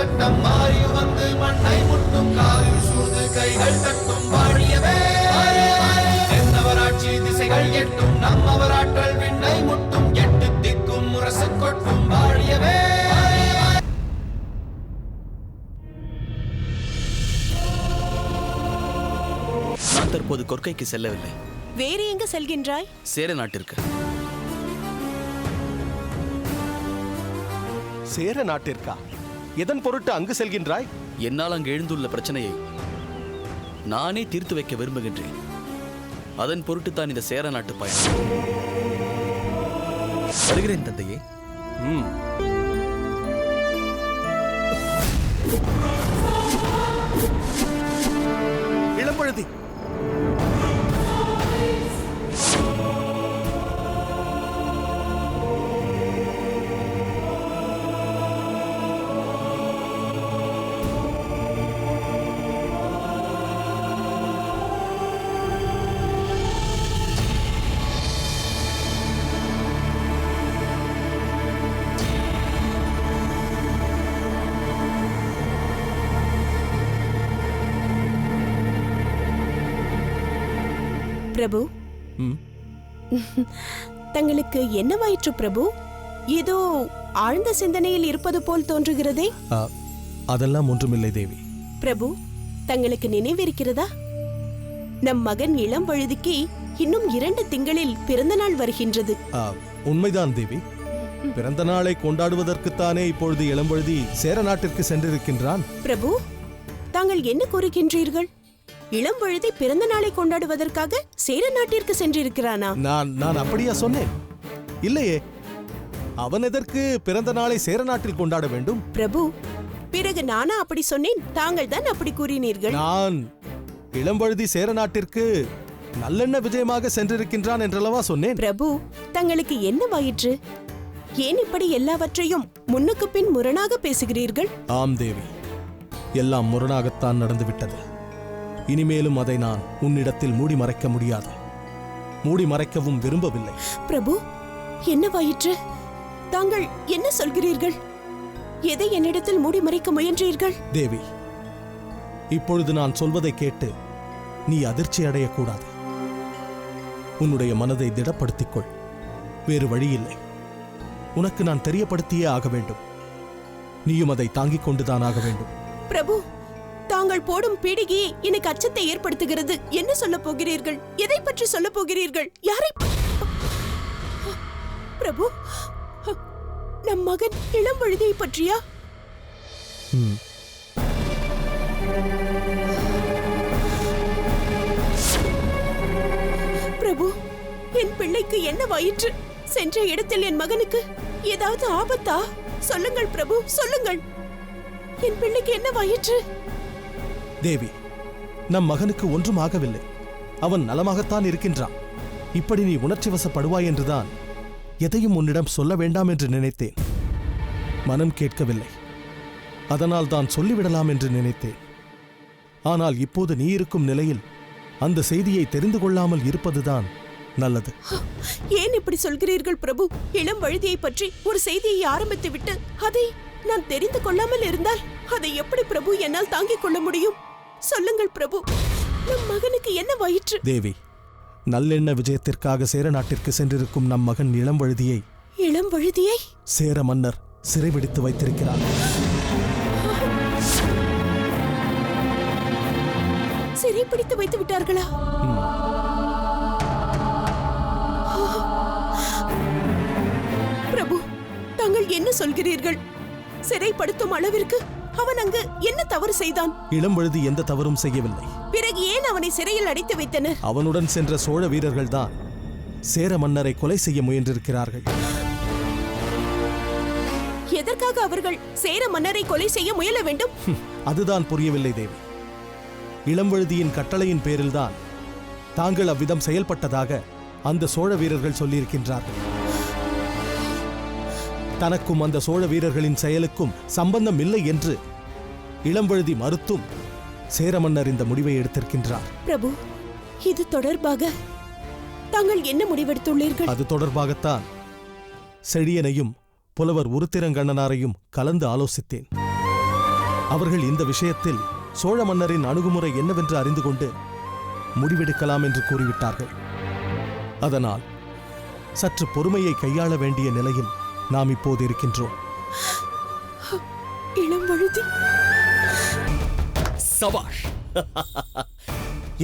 சட்டம் மாறி வந்து மண்ணை முட்டும் காலில் சூழ்ந்து கைகள் தட்டும் வாழியவே என்னவராட்சி திசைகள் எட்டும் நம்மவராற்றல் விண்ணை முட்டும் எட்டு திக்கும் முரசு கொட்டும் வாழியவே. நான் தற்போது கொற்கைக்கு செல்லவில்லை. வேறு எங்க செல்கின்றாய்? சேர நாட்டிற்கு. சேர நாட்டிற்கா? எதன் பொருட்டு அங்கு செல்கின்றாய்? என்னால் அங்கு எழுந்துள்ள பிரச்சனையை நானே தீர்த்து வைக்க விரும்புகின்றேன். அதன் பொருட்டு தான் இந்த சேர நாட்டு பயணம். வருகிறேன் தந்தையே. இளம்பழுதி, பிரபு, தங்களுக்கு என்னவாயிற்று பிரபு? ஏதோ ஆழ்ந்த சிந்தனையில் இருப்பது போல் தோன்றுகிறதே. அதெல்லாம் ஒன்றுமில்லை தேவி. பிரபு, தங்களுக்கு நினைவிருக்கிறதா? நம் மகன் இளம்பழுதிக்கு இன்னும் 2 திங்களில் பிறந்த நாள் வருகின்றது. உண்மைதான் தேவி. பிறந்த நாளை கொண்டாடுவதற்குத்தானே இப்பொழுது இளம்பழுதி சேர நாட்டிற்கு சென்றிருக்கின்றான். பிரபு, தாங்கள் என்ன கூறுகின்றீர்கள்? இளம்பழுதி பிறந்த நாளை கொண்டாடுவதற்காக சேர நாட்டிற்கு சென்றிருக்கிறானா? நான் அப்படியா சொன்னேன்? இல்லையே. அவன் எதற்கு பிறந்த நாளை சேர நாட்டில் கொண்டாட வேண்டும்? பிரபு, பிறகு நானா அப்படி சொன்னேன்? தாங்கள் தான் அப்படி கூறினீர்கள். நான் இளம்பழுதி சேர நாட்டிற்கு நல்லெண்ண விஜயமாக சென்றிருக்கின்றான் என்றல்லவா சொன்னேன். பிரபு, தங்களுக்கு என்னவாயிற்று? ஏன் இப்படி எல்லாவற்றையும் முன்னுக்கு பின் முரணாக பேசுகிறீர்கள்? ஆம் தேவி, எல்லாம் முரணாகத்தான் நடந்துவிட்டது. இனிமேலும் அதை நான் உன்னிடத்தில் மூடி மறைக்க முடியாது. மூடி மறைக்கவும் விரும்பவில்லை. பிரபு, என்னவாயிற்று? தாங்கள் என்ன சொல்கிறீர்கள்? எதை என்னிடத்தில் மூடி மறைக்க முயன்றீர்கள்? தேவி, இப்பொழுது நான் சொல்வதை கேட்டு நீ அதிர்ச்சி அடையக்கூடாது. உன்னுடைய மனதை திடப்படுத்திக் கொள். வேறு வழியில்லை. உனக்கு நான் தெரியப்படுத்தியே ஆக வேண்டும். நீயும் அதை தாங்கிக் கொண்டுதான் ஆக வேண்டும். பிரபு, தாங்கள் போடும் பீடிகையை எனக்கு அச்சத்தை ஏற்படுத்துகிறது. என்ன சொல்ல போகிறீர்கள்? எதை பற்றி சொல்ல போகிறீர்கள்? யாரை? பிரபு, நம் மகன் இளம்பழுதியை பற்றியா? பிரபு, என் பிள்ளைக்கு என்னவாயிற்று? சென்ற இடத்தில் என் மகனுக்கு ஏதாவது ஆபத்தா? சொல்லுங்கள் பிரபு, சொல்லுங்கள். என் பிள்ளைக்கு என்னவாயிற்று? தேவி, நம் மகனுக்கு ஒன்றும் ஆகவில்லை. அவன் நலமாகத்தான் இருக்கின்றான். இப்படி நீ உணர்ச்சி வசப்படுவாய் என்றுதான் எதையும் உன்னிடம் சொல்ல வேண்டாம் என்று நினைத்தேன். மனம் கேட்கவில்லை. அதனால் தான் சொல்லிவிடலாம் என்று நினைத்தேன். ஆனால் இப்போது நீ இருக்கும் நிலையில் அந்த செய்தியை தெரிந்து கொள்ளாமல் இருப்பதுதான் நல்லது. ஏன் இப்படி சொல்கிறீர்கள் பிரபு? இளம்பழுதியை பற்றி ஒரு செய்தியை ஆரம்பித்து விட்டு அதை நான் தெரிந்து கொள்ளாமல் இருந்தால் அதை எப்படி பிரபு என்னால் தாங்கிக் கொள்ள முடியும்? சொல்லுங்கள் பிரபு, நம் மகனுக்கு என்ன வயிற்று? தேவி, நல்லெண்ண விஜயத்திற்காக சேர நாட்டிற்கு சென்றிருக்கும் நம் மகன் இளம்பழுதியை சேர மன்னர் சிறைபிடித்து வைத்திருக்கிறார். சிறைப்பிடித்து வைத்து விட்டார்களா? பிரபு, தாங்கள் என்ன சொல்கிறீர்கள்? சிறைப்படுத்தும் அளவிற்கு அவன் அங்கு என்ன தவறு செய்தான்? இளம்பழுதி எந்த தவறும் செய்யவில்லை. பிறகு ஏன் அவனை சிறையில் அடைத்து வைத்தனர்? அவனுடன் சென்ற சோழ வீரர்கள் தான் சேர மன்னரை கொலை செய்ய முயன்றிருக்கிறார்கள். எதற்காக அவர்கள் சேர மன்னரை கொலை செய்ய முயல வேண்டும்? அதுதான் புரியவில்லை தேவி. இளம்பழுதியின் கட்டளையின் பேரில்தான் தாங்கள் அவ்விதம் செயல்பட்டதாக அந்த சோழ வீரர்கள் சொல்லியிருக்கின்றார்கள். தனக்கும் அந்த சோழ வீரர்களின் செயலுக்கும் சம்பந்தம் இல்லை என்று இளம்பழுதி மறுத்தும் சேர மன்னர் இந்த முடிவை எடுத்திருக்கின்றார். பிரபு, இது தொடர்பாக தாங்கள் என்ன முடிவெடுத்துள்ளீர்கள்? அது தொடர்பாகத்தான் செழியனையும் புலவர் உருத்திரங்கண்ணனாரையும் கலந்து ஆலோசித்தேன். அவர்கள் இந்த விஷயத்தில் சோழ மன்னரின் அணுகுமுறை என்னவென்று அறிந்து கொண்டு முடிவெடுக்கலாம் என்று கூறிவிட்டார்கள். அதனால் சற்று பொறுமையை கையாள வேண்டிய நிலையில் நாம் இப்போது இருக்கின்றோம். இளம்வழுதி, சபாஷ்!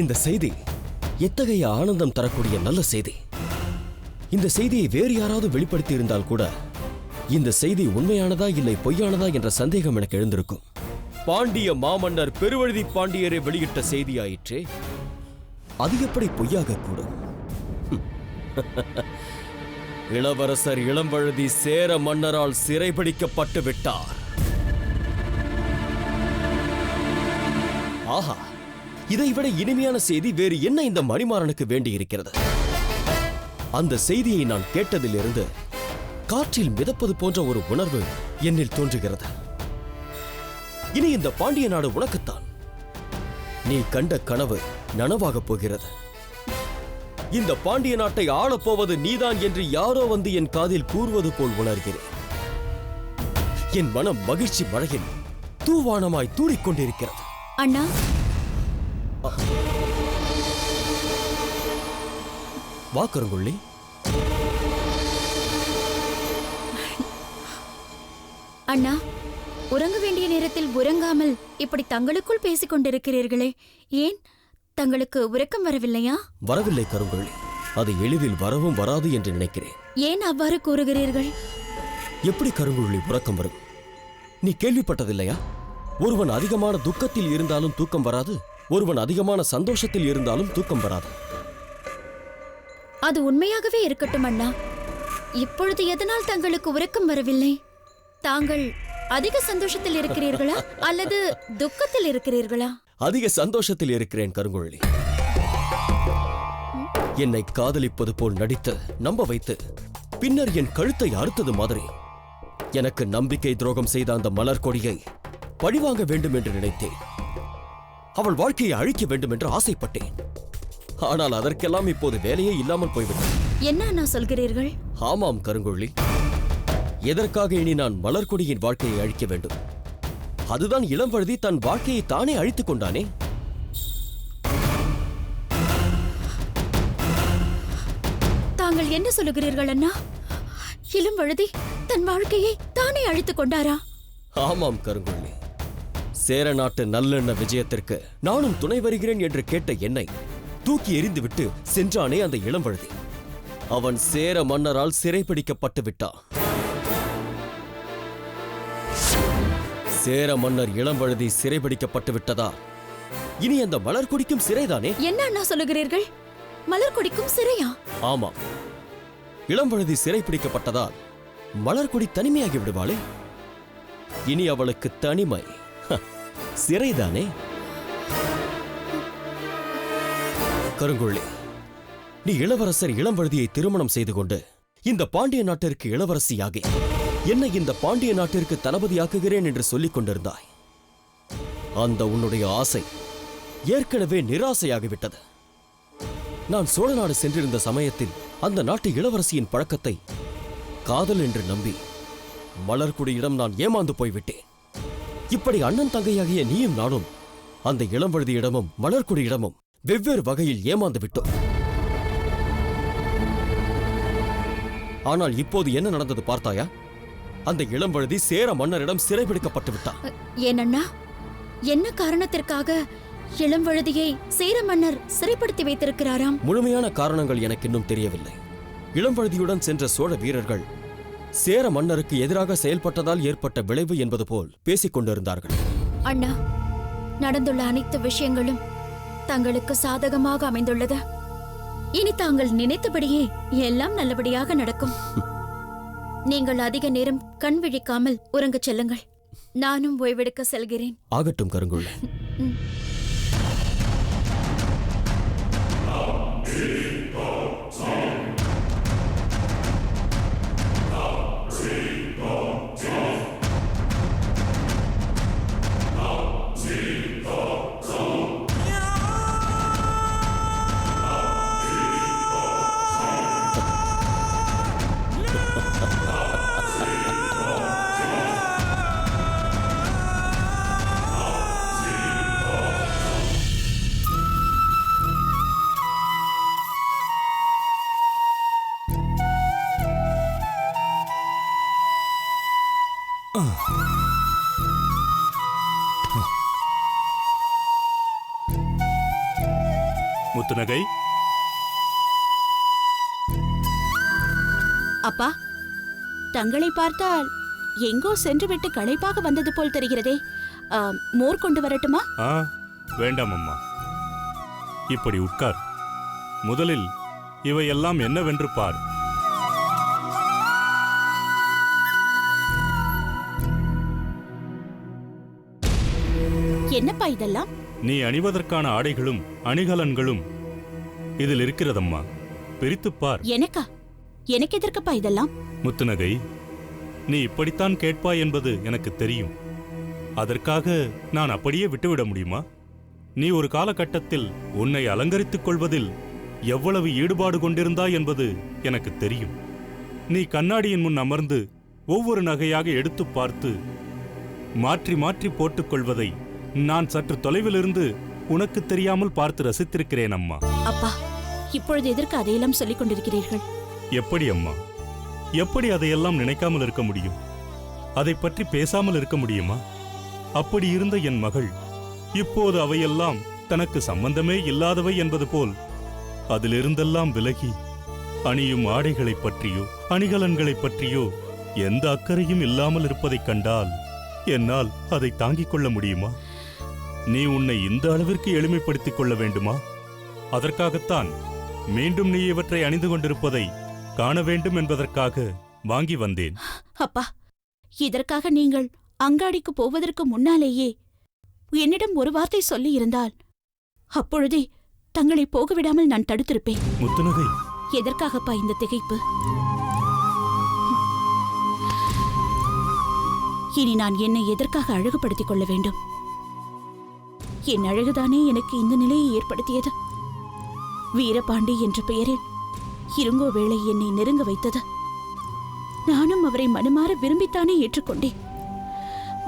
இந்த செய்தி எத்தகைய ஆனந்தம் தரக்கூடிய நல்ல செய்தி. இந்த செய்தியை வேறு யாராவது வெளிப்படுத்தி இருந்தால் கூட இந்த செய்தி உண்மையானதா இல்லை பொய்யானதா என்ற சந்தேகம் எனக்கு எழுந்திருக்கும். பாண்டிய மாமன்னர் பெருவழுதி பாண்டியரை வெளியிட்ட செய்தியாயிற்றே, அது எப்படி பொய்யாக கூடும்? இளவரசர் இளம்வழுதி சேர மன்னரால் சிறைபிடிக்கப்பட்டு விட்டார். ஆஹா, இதைவிட இனிமையான செய்தி வேறு என்ன இந்த மணிமாறனுக்கு வேண்டியிருக்கிறது? அந்த செய்தியை நான் கேட்டதிலிருந்து காற்றில் மிதப்பது போன்ற ஒரு உணர்வு என்னில் தோன்றுகிறது. இனி இந்த பாண்டிய நாடு உனக்குத்தான். நீ கண்ட கனவு நனவாகப் போகிறது. இந்த பாண்டிய நாட்டை ஆளப்போவது நீதான் என்று யாரோ வந்து என் காதில் கூறுவது போல் உணர்கிறேன். என் மனம் மகிழ்ச்சி மழையில் தூவானமாய் தூறிக்கொண்டிருக்கிறது. அண்ணா, வா கருங்குள்ளி. அண்ணா, உறங்க வேண்டிய நேரத்தில் உறங்காமல் இப்படி தங்களுக்குள் பேசிக் கொண்டிருக்கிறீர்களே, ஏன் தங்களுக்கு உறக்கம் வரவில்லையா? வரவில்லை கருங்குள்ளி, அது எளிதில் வரவும் வராது என்று நினைக்கிறேன். ஏன் அவ்வாறு கூறுகிறீர்கள்? எப்படி கருங்குள்ளி உறக்கம் வரும்? நீ கேள்விப்பட்டதில்லையா? ஒருவன் அதிகமான துக்கத்தில் இருந்தாலும் தூக்கம் வராது, ஒருவன் அதிகமான சந்தோஷத்தில் இருந்தாலும் தூக்கம் வராது. அது உண்மையாகவே இருக்கட்டும் அண்ணா. இப்பொழுது எதனால் தங்களுக்கு உறக்கம் வரவில்லை? தாங்கள் அதிக சந்தோஷத்தில் இருக்கிறீர்களா அல்லது துக்கத்தில் இருக்கிறீர்களா? அதிக சந்தோஷத்தில் இருக்கிறேன் கருங்குள்ளி. என்னை காதலிப்பது போல் நடித்து நம்ப வைத்து பின்னர் என் கழுத்தை அறுத்தது மாதிரி எனக்கு நம்பிக்கை துரோகம் செய்த அந்த மலர் கொடியை பழிவாங்க வேண்டும் என்று நினைத்தேன். அவள் வாழ்க்கையை அழிக்க வேண்டும் என்று ஆசைப்பட்டேன். ஆனால் அதற்கெல்லாம் இப்போது வேலையே இல்லாமல் போய்விட்டது. என்ன அண்ணா சொல்கிறீர்கள்? ஆமாம் கருங்குள்ளி, எதற்காக இனி நான் மலர்கொடியின் வாழ்க்கையை அழிக்க வேண்டும்? அதுதான் இளம்வழுதி தன் வாழ்க்கையை தானே அழித்துக் கொண்டானே. தாங்கள் என்ன சொல்லுகிறீர்கள் அண்ணா? இளம்வழுதி தன் வாழ்க்கையை தானே அழித்துக் கொண்டாரா? ஆமாம் கருங்குள்ளி, சேர நாட்டு நல்லெண்ண விஜயத்திற்கு நானும் துணை வருகிறேன் என்று கேட்ட என்னை தூக்கி எறிந்துவிட்டு சென்றானே அந்த இளம்வழுதி. அவன் சேர மன்னரால் சிறைப்பிடிக்கப்பட்டு விட்டான். சேர மன்னர் இளம்வழுதி சிறைபிடிக்கப்பட்டு விட்டதா? இனி அந்த மலர்கொடிக்கும் சிறைதானே? என்ன அண்ணா சொல்லுகிறீர்கள்? மலர்கொடிக்கும் சிறையா? ஆமாம், இளம்வழுதி சிறைப்பிடிக்கப்பட்டதால் மலர்கொடி தனிமையாகி விடுவாளே. இனி அவளுக்கு தனிமை சிறைதானே? கருங்குள்ளி, நீ இளவரசர் இளம்வழுதியை திருமணம் செய்து கொண்டு இந்த பாண்டிய நாட்டிற்கு இளவரசியாகி என்னை இந்த பாண்டிய நாட்டிற்கு தளபதியாக்குகிறேன் என்று சொல்லிக் கொண்டிருந்தாய். அந்த உன்னுடைய ஆசை ஏற்கனவே நிராசையாகிவிட்டது. நான் சோழ நாடு சென்றிருந்த சமயத்தில் அந்த நாட்டு இளவரசியின் பழக்கத்தை காதல் என்று நம்பி மலர்கொடியிடம் நான் ஏமாந்து போய்விட்டேன். இப்படி அண்ணன் தங்கையாகிய நீயும் நானும் அந்த இளம்வழுதியிடமும் மலர்கொடியிடமும் வெவ்வேறு வகையில் ஏமாந்து விட்டோம். ஆனால் இப்போது என்ன நடந்தது பார்த்தாயா? அந்த இளம்வழுதி சேர மன்னரிடம் சிறைபிடிக்கப்பட்டு விட்டான். ஏனண்ணா, என்ன காரணத்திற்காக இளம்வழுதியை சேர மன்னர் சிறைப்படுத்தி வைத்திருக்கிறாராம்? முழுமையான காரணங்கள் எனக்கு இன்னும் தெரியவில்லை. இளம்வழுதியுடன் சென்ற சோழ வீரர்கள் சேர மன்னருக்கு எதிராக செயல்பட்டதால் ஏற்பட்ட விளைவு என்பது போல் பேசிக் கொண்டிருந்தார்கள். அண்ணா, நடந்துள்ள அனைத்து விஷயங்களும் தங்களுக்கு சாதகமாக அமைந்துள்ளது. இனி தாங்கள் நினைத்தபடியே எல்லாம் நல்லபடியாக நடக்கும். நீங்கள் அதிக நேரம் கண் விழிக்காமல் உறங்கச் செல்லுங்கள். நானும் ஓய்வெடுக்க செல்கிறேன். ஆகட்டும் கருங்குள்ள. முத்துநகை, அப்பா, தங்களை பார்த்தால் எங்கோ சென்றுவிட்டு களைப்பாக வந்தது போல் தெரிகிறதே. மோர் கொண்டு வரட்டுமா? வேண்டாம் அம்மா. இப்படி உட்கார். முதலில் இவையெல்லாம் என்னவென்று பார். என்னப்பா இதெல்லாம்? நீ அணிவதற்கான ஆடைகளும் அணிகலன்களும் இதில் இருக்கிறதம்மா. பிரித்துப் பார். எனக்கா? எனக்கு எதற்கப்பா இதெல்லாம்? முத்துநகை, நீ இப்படித்தான் கேட்பாய் என்பது எனக்கு தெரியும். அதற்காக நான் அப்படியே விட்டுவிட முடியுமா? நீ ஒரு காலகட்டத்தில் உன்னை அலங்கரித்துக் கொள்வதில் எவ்வளவு ஈடுபாடு கொண்டிருந்தாய் என்பது எனக்கு தெரியும். நீ கண்ணாடியின் முன் அமர்ந்து ஒவ்வொரு நகையாக எடுத்துப் பார்த்து மாற்றி மாற்றி போட்டுக்கொள்வதை நான் சற்று தொலைவிலிருந்து உனக்கு தெரியாமல் பார்த்து ரசித்திருக்கிறேன் அம்மா. அப்பா, இப்பொழுது எதற்கு அதையெல்லாம் சொல்லிக் கொண்டிருக்கிறீர்கள்? எப்படி அம்மா? எப்படி அதையெல்லாம் நினைக்காமல் இருக்க முடியும்? அதை பற்றி பேசாமல் இருக்க முடியுமா? அப்படி இருந்த என் மகள் இப்போது அவையெல்லாம் தனக்கு சம்பந்தமே இல்லாதவை என்பது போல் அதிலிருந்தெல்லாம் விலகி அணியும் ஆடைகளைப் பற்றியோ அணிகலன்களைப் பற்றியோ எந்த அக்கறையும் இல்லாமல் இருப்பதைக் கண்டால் என்னால் அதை தாங்கிக் கொள்ள முடியுமா? நீ உன்னை இந்த அளவிற்கு எளிமைப்படுத்திக் கொள்ள வேண்டுமா? அதற்காகத்தான் மீண்டும் நீ இவற்றை அணிந்து கொண்டிருப்பதை காண வேண்டும் என்பதற்காக வாங்கி வந்தேன். அப்பா, இதற்காக நீங்கள் அங்காடிக்கு போவதற்கு முன்னாலேயே என்னிடம் ஒரு வார்த்தை சொல்லி இருந்தால் அப்பொழுதே தங்களை போக விடாமல் நான் தடுத்திருப்பேன். முத்துநகை, எதற்காகப்பா இந்த திகைப்பு? இனி நான் என்னை எதற்காக அழகுபடுத்திக் கொள்ள வேண்டும்? என் அழகுதானே எனக்கு இந்த நிலையை ஏற்படுத்தியது. வீரபாண்டி என்ற பெயரில் இருங்கோவேளை என்னை நெருங்க வைத்தது. நானும் அவரை மனமாற விரும்பித்தானே ஏற்றுக்கொண்டேன்.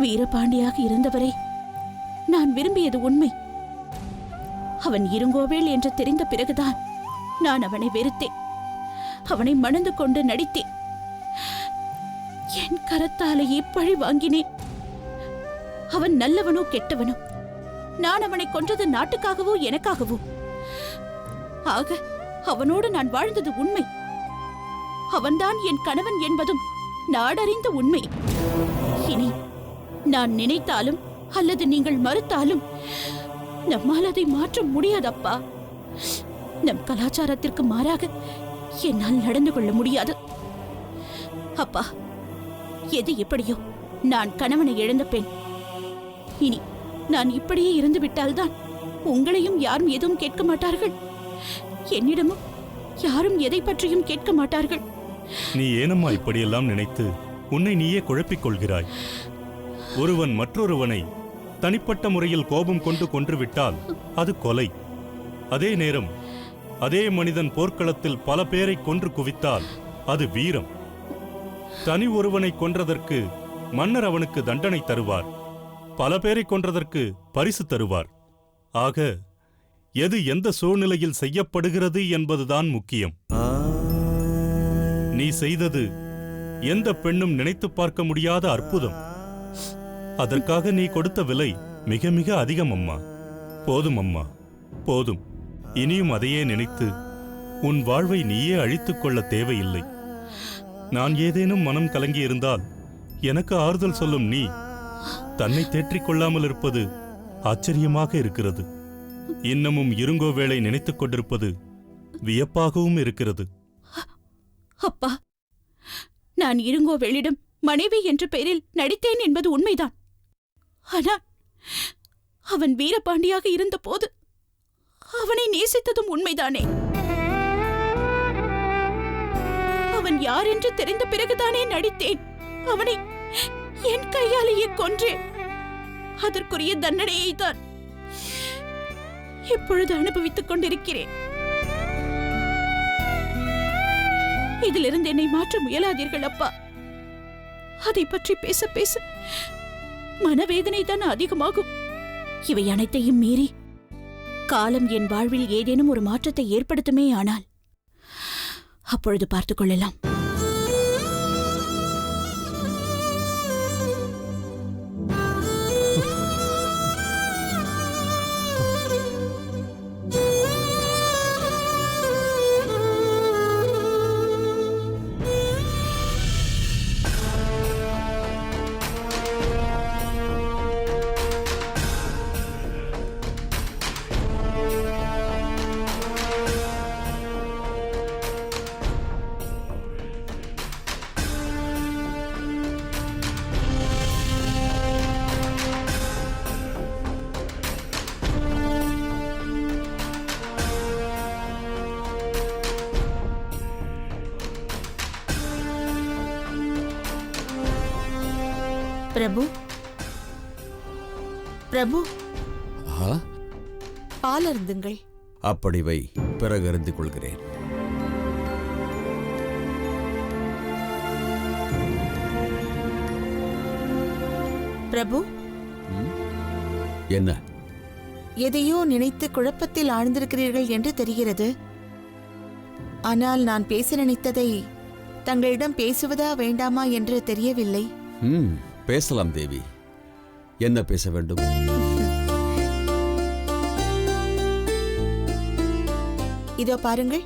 வீரபாண்டியாக இருந்தவரை நான் விரும்பியது உண்மை. அவன் இருங்கோவேள் என்று தெரிந்த பிறகுதான் நான் அவனை வெறுத்தேன். அவனை மணந்து கொண்டு நடித்தேன். என் கரத்தாலேயே பழி வாங்கினேன். அவன் நல்லவனோ கெட்டவனோ, நான் அவனை கொன்றது நாட்டுக்காகவோ எனக்காகவோ, ஆக அவனோடு நான் வாழ்ந்தது உண்மை. அவன்தான் என் கணவன் என்பதும் நாடறிந்த உண்மை. இனி நான் நினைத்தாலும் அல்லது நீங்கள் மறுத்தாலும் நம்மால் அதை மாற்ற முடியாதப்பா. நம் கலாச்சாரத்திற்கு மாறாக என்னால் நடந்து கொள்ள முடியாது. அப்பா, எது எப்படியோ நான் கணவனை இழந்த பெண். இனி நான் இப்படியே இருந்து விட்டால்தான் உங்களையும் யாரும் எதுவும் கேட்க மாட்டார்கள். என்னிடமும் யாரும் எதை பற்றியும் கேட்க மாட்டார்கள். நீ ஏனம்மா இப்படியெல்லாம் நினைத்து உன்னை நீயே குழப்பிக் கொள்கிறாய்? ஒருவன் மற்றொருவனை தனிப்பட்ட முறையில் கோபம் கொண்டு கொன்றுவிட்டால் அது கொலை. அதே நேரம் அதே மனிதன் போர்க்களத்தில் பல பேரை கொன்று குவித்தால் அது வீரம். தனி ஒருவனை கொன்றதற்கு மன்னர் அவனுக்கு தண்டனை தருவார், பல பேரை கொன்றதற்கு பரிசு தருவார். ஆக எது எந்த சூழ்நிலையில் செய்யப்படுகிறது என்பதுதான் முக்கியம். நீ செய்தது எந்த பெண்ணும் நினைத்து பார்க்க முடியாத அற்புதம். அதற்காக நீ கொடுத்த விலை மிக மிக அதிகம் அம்மா. போதும் அம்மா, போதும். இனியும் அதையே நினைத்து உன் வாழ்வை நீயே அழித்துக் கொள்ள தேவையில்லை. நான் ஏதேனும் மனம் கலங்கியிருந்தால் எனக்கு ஆறுதல் சொல்லும் நீ தன்னை தேற்றிக் கொள்ளாமல் இருப்பது ஆச்சரியமாக இருக்கிறது. இன்னமும் இருங்கோவேளை நினைத்துக் கொண்டிருப்பது வியப்பாகவும் இருக்கிறது. அப்பா, நான் இருங்கோவேளிடம் மனைவி என்ற பெயரில் நடித்தேன் என்பது உண்மைதான். ஆனால் அவன் வீரபாண்டியாக இருந்த போது அவனை நேசித்ததும் உண்மைதானே. அவன் யார் என்று தெரிந்த பிறகுதானே நடித்தேன். அவனை என் கையாலேயே கொன்றேன். அதற்குரிய தண்டனையை தான் இப்பொழுது அனுபவித்துக் கொண்டிருக்கிறேன். இதிலிருந்து என்னை மாற்ற முயலாதீர்கள் அப்பா. அதை பற்றி பேச பேச மனவேதனை தான் அதிகமாகும். இவை அனைத்தையும் மீறி காலம் என் வாழ்வில் ஏதேனும் ஒரு மாற்றத்தை ஏற்படுத்துமே ஆனால் அப்பொழுது பார்த்துக் கொள்ளலாம். பிரபு, பிரபு, ஆ, பால் அருந்துங்கள். அப்படி வை, பிறகு அறிந்து கொள்கிறேன். பிரபு, என்ன? எதையோ நினைத்து குழப்பத்தில் ஆழ்ந்திருக்கிறீர்கள் என்று தெரிகிறது. ஆனால் நான் பேச நினைத்ததை தங்களிடம் பேசுவதா வேண்டாமா என்று தெரியவில்லை. பேசலாம் தேவி. என்ன பேச வேண்டும்? இதோ பாருங்கள்,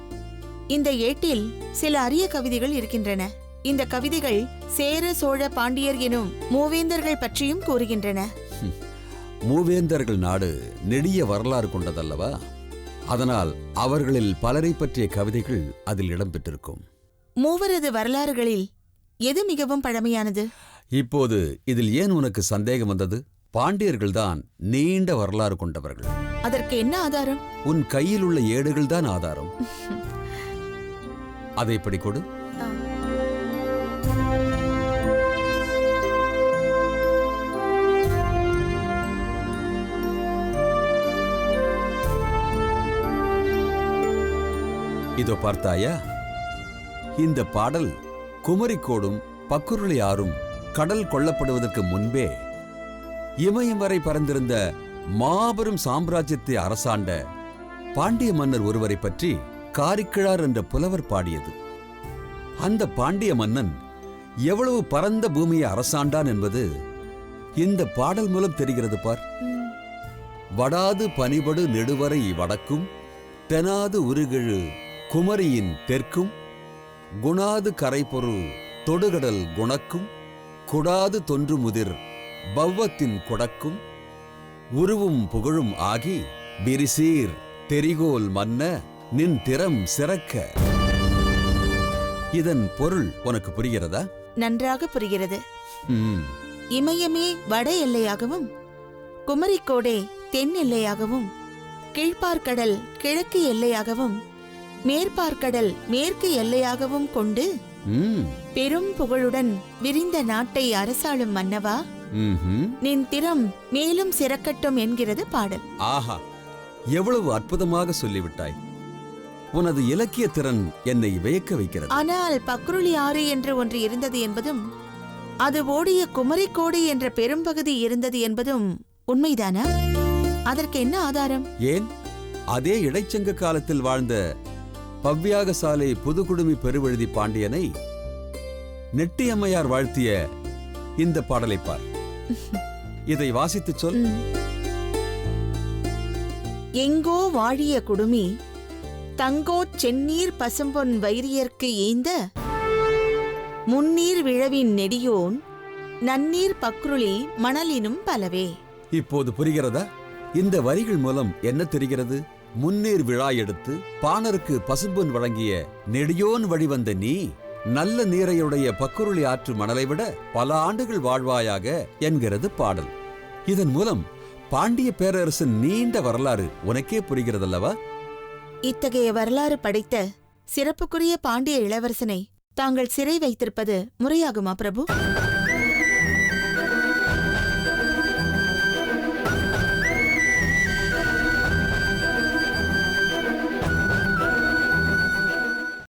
இந்த ஏட்டில் சில அரிய கவிதைகள் இருக்கின்றன. இந்த கவிதைகள் சேர சோழ பாண்டியர் எனும் மூவேந்தர்கள் பற்றியும் கூறுகின்றன. மூவேந்தர்கள் நாடு நெடிய வரலாறு கொண்டதல்லவா? அதனால் அவர்களில் பலரை பற்றிய கவிதைகள் அதில் இடம்பெற்றிருக்கும். மூவரது வரலாறுகளில் எது மிகவும் பழமையானது? இப்போது இதில் ஏன் உனக்கு சந்தேகம் வந்தது? பாண்டியர்கள்தான் நீண்ட வரலாறு கொண்டவர்கள். அதற்கு என்ன ஆதாரம்? உன் கையில் உள்ள ஏடுகள்தான் ஆதாரம். அதை இப்படி கொடு. இதோ பார்த்தாயா? இந்த பாடல் குமரிக்கோடும் பக்குருளி ஆறும் கடல் கொள்ளப்படுவதற்கு முன்பே இமயம் வரை பறந்திருந்த மாபெரும் சாம்ராஜ்யத்தை அரசாண்ட பாண்டிய மன்னர் ஒருவரை பற்றி காரிக்கிழார் என்ற புலவர் பாடியது. அந்த பாண்டிய மன்னன் எவ்வளவு பரந்த பூமியை அரசாண்டான் என்பது இந்த பாடல் மூலம் தெரிகிறது பார். வடாது பனிபடு நெடுவரை வடக்கும், தெனாது உருகெழு குமரியின் தெற்கும், குணாது கரைபொரு தொடுகடல் குணக்கும், குடாது தொன்று முதிர் பவ்வத்தின் கொடக்கும், உருவும் புகழும் ஆகி பிரிசீர் தெரிகோல் மன்ன நின் திறம் சிறக்க. இதன் பொருள் உனக்கு புரிகிறதா? நன்றாக புரிகிறது. ம், இமயமே வட எல்லையாகவும், குமரிக்கோடே தென் எல்லையாகவும், கீழ்ப்பார்க்கடல் கிழக்கு எல்லையாகவும், மேற்பார்க்கடல் மேற்கு எல்லையாகவும் கொண்டு ம், பெரும் புகழுடன் விரிந்த நாட்டை அரசாளும் மன்னவா, ம்ஹும். நின் திறம் மேலும் சிறக்கட்டும் என்கிறது பாடல். ஆஹா, எவ்வளவு அற்புதமாக சொல்லிவிட்டாய். உனது இலக்கிய திறன் என்னை வியக்க வைக்கிறது. ஆனால் பக்ருளி ஆறு என்று ஒன்று இருந்தது என்பதும், அது ஓடிய குமரிக்கோடு என்ற பெரும்பகுதி இருந்தது என்பதும் உண்மைதானா? அதற்கு என்ன ஆதாரம்? ஏன், அதே இடைச்சங்க காலத்தில் வாழ்ந்த பவ்யாகசாலை புதுக்குடுமி பெருவெழுதி பாண்டியனை நெட்டியம்மையார் வாழ்த்திய இந்த பாடலை பார். இதை வாசித்துச் சொல். எங்கோ வாழிய குடுமி தங்கோச் செந்நீர் பசும்பொன் வைரியர்க்கு ஏந்த முன்னீர் விழவின் நெடியோன் நன்னீர் பக்ருளி மணலினும் பலவே. இப்போது புரிகிறதா? இந்த வரிகள் மூலம் என்ன தெரிகிறது? முன்னீர் விழா எடுத்து பாணருக்கு பசும்பொன் வழங்கிய நெடியோன் வழிவந்த நீ நல்ல நீரையுடைய பக்குருளி ஆற்று மணலை விட பல ஆண்டுகள் வாழ்வாயாக என்கிறது பாடல். இதன் மூலம் பாண்டிய பேரரசின் நீண்ட வரலாறு உனக்கே புரிகிறதல்லவா? இத்தகைய வரலாறு படைத்த சிறப்புக்குரிய பாண்டிய இளவரசனை தாங்கள் சிறை வைத்திருப்பது முறையாகுமா பிரபு?